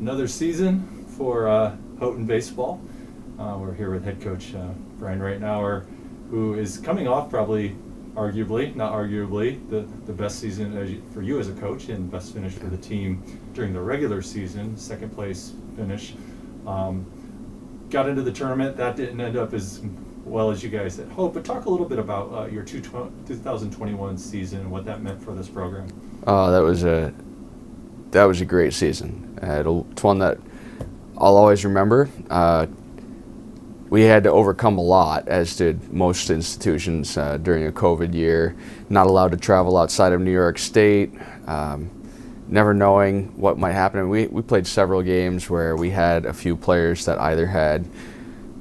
Another season for Houghton baseball. We're here with head coach Brian Reitnour, who is coming off probably, not arguably, the best season for you as a coach and best finish for the team during the regular season, second place finish. Got into the tournament. That didn't end up as well as you guys had hoped, but talk a little bit about your 2021 season and what that meant for this program. That was a great season. It's one that I'll always remember. We had to overcome a lot, as did most institutions during a COVID year. Not allowed to travel outside of New York State. Never knowing what might happen. We played several games where we had a few players that either had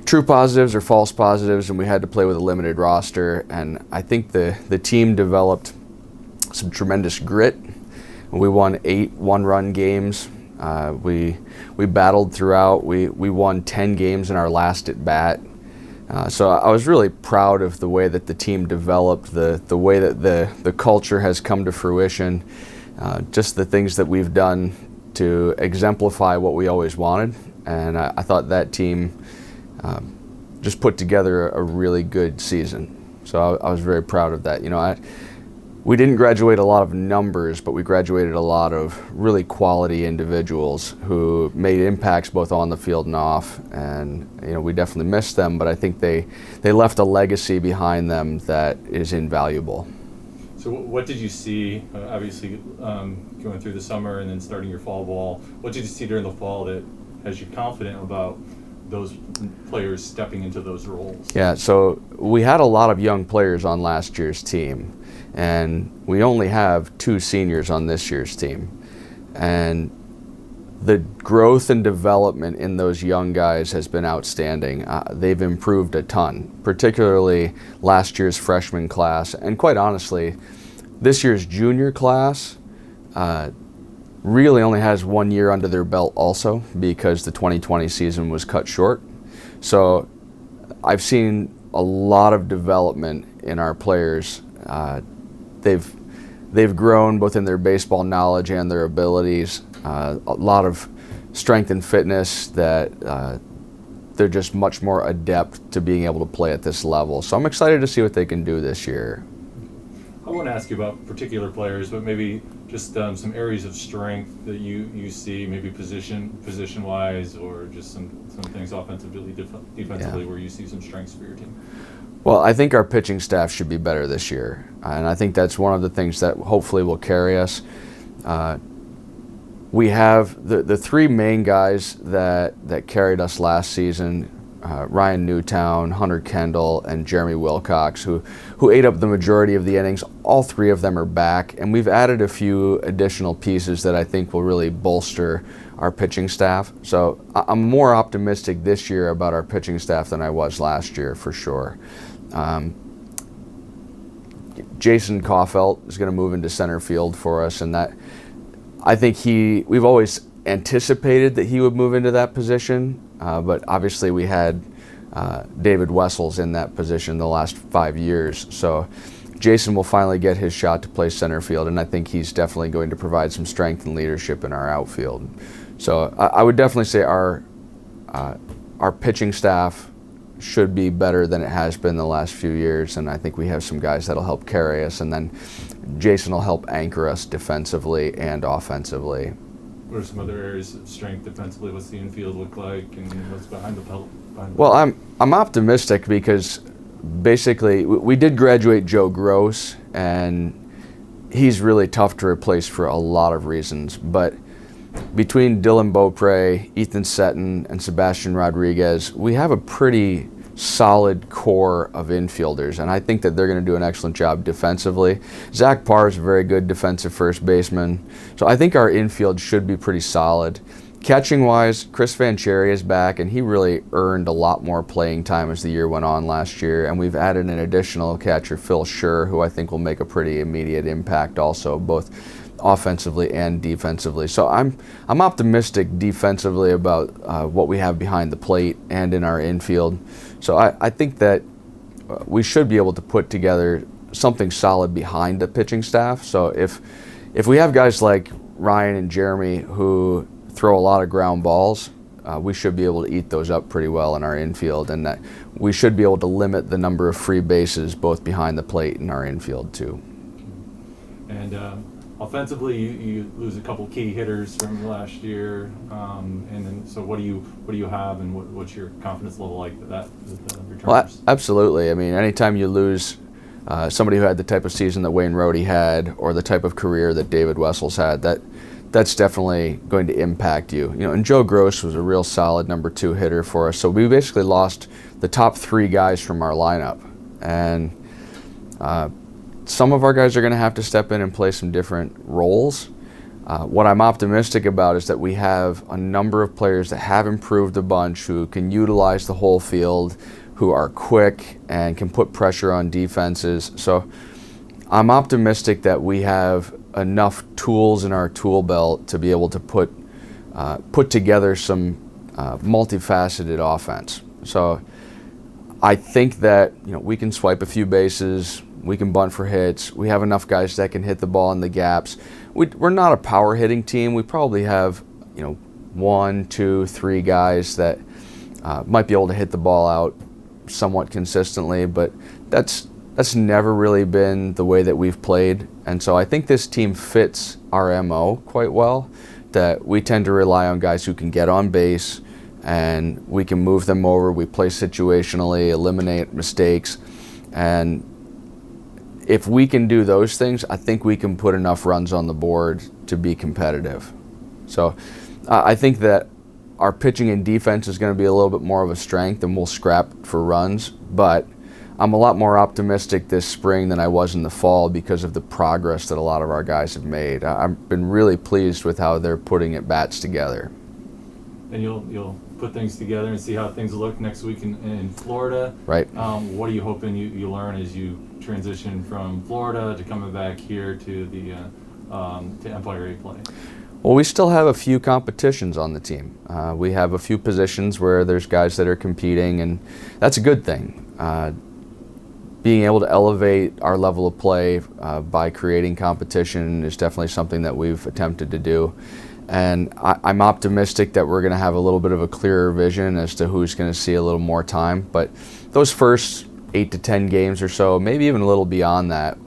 true positives or false positives, and we had to play with a limited roster. And I think the team developed some tremendous grit. We won 8 one-run games. We battled throughout. We won 10 games in our last at bat. So I was really proud of the way that the team developed, the way that the culture has come to fruition, just the things that we've done to exemplify what we always wanted. And I thought that team just put together a really good season. So I was very proud of that. We didn't graduate a lot of numbers, but we graduated a lot of really quality individuals who made impacts both on the field and off. And we definitely missed them, but I think they left a legacy behind them that is invaluable. So what did you see, obviously going through the summer and then starting your fall ball, what did you see during the fall that has you confident about those players stepping into those roles? Yeah, so we had a lot of young players on last year's team. And we only have 2 seniors on this year's team. And the growth and development in those young guys has been outstanding. They've improved a ton, particularly last year's freshman class. And quite honestly, this year's junior class really only has 1 year under their belt also, because the 2020 season was cut short. So I've seen a lot of development in our players. They've grown both in their baseball knowledge and their abilities. A lot of strength and fitness that they're just much more adept to being able to play at this level. So I'm excited to see what they can do this year. I want to ask you about particular players, but maybe just some areas of strength that you see, maybe position-wise, or just some things offensively, defensively, where you see some strengths for your team. Well, I think our pitching staff should be better this year, and I think that's one of the things that hopefully will carry us. We have the 3 main guys that carried us last season, Ryan Newtown, Hunter Kendall, and Jeremy Wilcox, who ate up the majority of the innings. All 3 of them are back, and we've added a few additional pieces that I think will really bolster our pitching staff. So I'm more optimistic this year about our pitching staff than I was last year, for sure. Jason Kaufelt is going to move into center field for us, and that I think we've always anticipated that he would move into that position, but obviously we had David Wessels in that position the last 5 years. So Jason will finally get his shot to play center field, and I think he's definitely going to provide some strength and leadership in our outfield. So I would definitely say our pitching staff should be better than it has been the last few years, and I think we have some guys that'll help carry us, and then Jason will help anchor us defensively and offensively. What are some other areas of strength defensively? What's the infield look like, and what's behind the belt? Well, I'm optimistic because basically we did graduate Joe Gross, and he's really tough to replace for a lot of reasons, but between Dylan Beaupre, Ethan Setton, and Sebastian Rodriguez, we have a pretty solid core of infielders, and I think that they're going to do an excellent job defensively. Zach Parr is a very good defensive first baseman, so I think our infield should be pretty solid. Catching-wise, Chris Vancheri is back, and he really earned a lot more playing time as the year went on last year, and we've added an additional catcher, Phil Scher, who I think will make a pretty immediate impact also, both offensively and defensively. So I'm optimistic defensively about what we have behind the plate and in our infield. So I think that we should be able to put together something solid behind the pitching staff. So if we have guys like Ryan and Jeremy who throw a lot of ground balls, we should be able to eat those up pretty well in our infield, and that we should be able to limit the number of free bases both behind the plate and our infield too. And offensively, you lose a couple key hitters from last year, and then so what do you have, and what's your confidence level like that with the returners? Well, absolutely. I mean, anytime you lose somebody who had the type of season that Wayne Rohde had, or the type of career that David Wessels had, that's definitely going to impact you. And Joe Gross was a real solid number 2 hitter for us. So we basically lost the top 3 guys from our lineup, and some of our guys are going to have to step in and play some different roles. What I'm optimistic about is that we have a number of players that have improved a bunch, who can utilize the whole field, who are quick and can put pressure on defenses. So I'm optimistic that we have enough tools in our tool belt to be able to put together some multifaceted offense. So I think that we can swipe a few bases, we can bunt for hits, we have enough guys that can hit the ball in the gaps. We're not a power hitting team. We probably have 1, 2, 3 guys that might be able to hit the ball out somewhat consistently, but that's never really been the way that we've played. And so I think this team fits our MO quite well, that we tend to rely on guys who can get on base, and we can move them over. We play situationally, eliminate mistakes, and if we can do those things, I think we can put enough runs on the board to be competitive. So I think that our pitching and defense is going to be a little bit more of a strength, and we'll scrap for runs, but I'm a lot more optimistic this spring than I was in the fall because of the progress that a lot of our guys have made. I've been really pleased with how they're putting at bats together. And you'll put things together and see how things look next week in Florida. Right. What are you hoping you learn as you transition from Florida to coming back here to the to Empire A play? Well, we still have a few competitions on the team. We have a few positions where there's guys that are competing, and that's a good thing. Being able to elevate our level of play by creating competition is definitely something that we've attempted to do. And I'm optimistic that we're going to have a little bit of a clearer vision as to who's going to see a little more time. But those first 8 to 10 games or so, maybe even a little beyond that,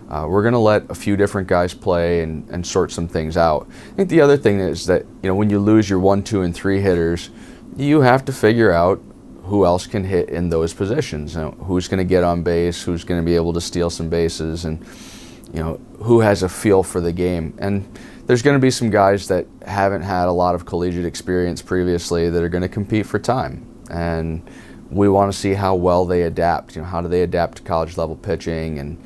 we're going to let a few different guys play and sort some things out. I think the other thing is that when you lose your 1, 2, and 3 hitters, you have to figure out who else can hit in those positions. Who's going to get on base, who's going to be able to steal some bases, and who has a feel for the game. And there's going to be some guys that haven't had a lot of collegiate experience previously that are going to compete for time. And we want to see how well they adapt. How do they adapt to college level pitching, and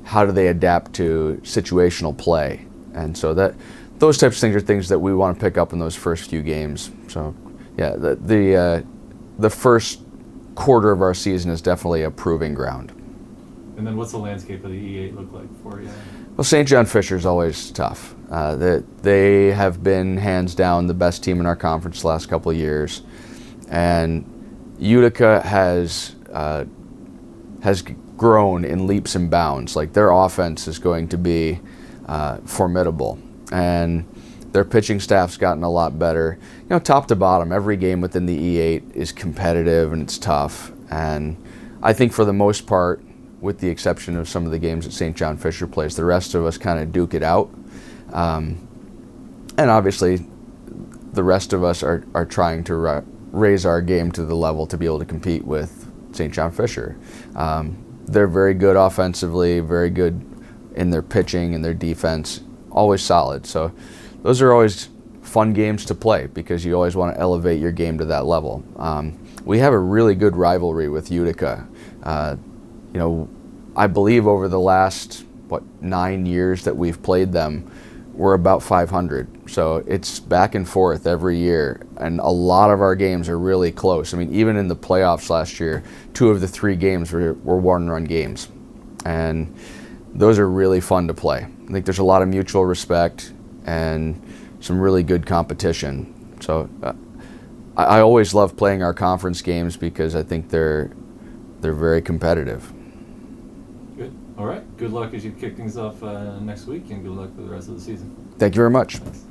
how do they adapt to situational play? And so those types of things are things that we want to pick up in those first few games. So yeah, the first quarter of our season is definitely a proving ground. And then what's the landscape of the E8 look like for you? Well, St. John Fisher is always tough. They have been hands down the best team in our conference the last couple of years, and Utica has grown in leaps and bounds. Like, their offense is going to be formidable, and their pitching staff's gotten a lot better. Top to bottom, every game within the E8 is competitive and it's tough. And I think for the most part, with the exception of some of the games that St. John Fisher plays, the rest of us kind of duke it out. And obviously, the rest of us are trying to raise our game to the level to be able to compete with St. John Fisher. They're very good offensively, very good in their pitching and their defense, always solid. So those are always fun games to play because you always want to elevate your game to that level. We have a really good rivalry with Utica. I believe over the last 9 years that we've played them, we're about 500. So it's back and forth every year, and a lot of our games are really close. I mean, even in the playoffs last year, 2 of the 3 games were one-run games, and those are really fun to play. I think there's a lot of mutual respect and some really good competition. So I always love playing our conference games because I think they're very competitive. Good. All right. Good luck as you kick things off next week, and good luck for the rest of the season. Thank you very much. Thanks.